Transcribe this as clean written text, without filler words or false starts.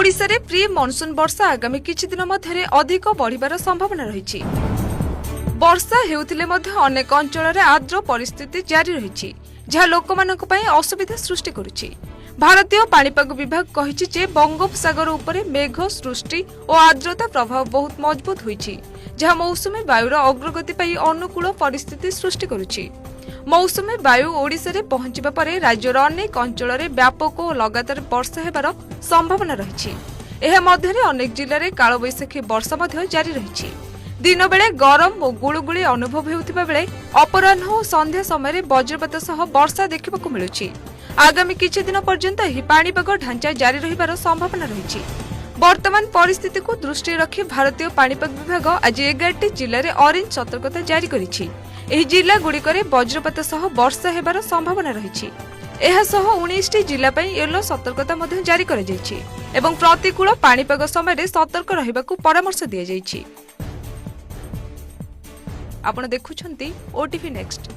ओडिशा रे pre monsoon वर्षा आगामी किछि दिन मध्यरे अधिक बढ़िबार संभावना रहिछि। वर्षा हेउथिले मध्य अनेक अंचल रे आर्द्र परिस्थिति जारी रहिछि, जहा लोकमानक पई असुविधा सृष्टि करुछि। भारतीय पाणीपाग विभाग कहिछि जे बंगोपसागर उपरे मेघ सृष्टि और आर्द्रता प्रभाव बहुत मजबूत होइछि, जहा मौसुमी वायुर अग्रगति पई अनुकूल परिस्थिति सृष्टि करुछि। मौसुमी वायु ओडिशा रे पहुंचिबा परे राज्यर अनेक अंचल रे व्यापक और लगातार वर्षा हेबार संभावना रहिछि। एहा मध्यरे अनेक जिल्ला रे कालबैशाखी वर्षा मध्य जारी रहिछि। दिन बेले गरम और गुळुगुळी अनुभव हेउथिबा बेले अपराह्न और संध्या समय वज्रपात सह वर्षा देखिबाकू मिलुछि। आगामी किछि दिन पर्यंत एही पाणीपाग ढांचा जारी रहिबार संभावना रहिछि। वर्तमान परिस्थिति को दृष्टि रखी भारतीय पाणीपाग विभाग आज 11टी जिल्ला रे ऑरेंज सतर्कता जारी करिछि। एही जिल्ला गुड़िकरे वज्रपात सह वर्षा हेबार संभावना रहिछि। एहा सह 19टी जिल्ला पई येलो सतर्कता मध्ये जारी करा जायछि एवं प्रतिकूल पाणीपाग समय सतर्क रहिबाकू परामर्श दिया जायछि। आपण देखुछंती ओटीवी नेक्स्ट।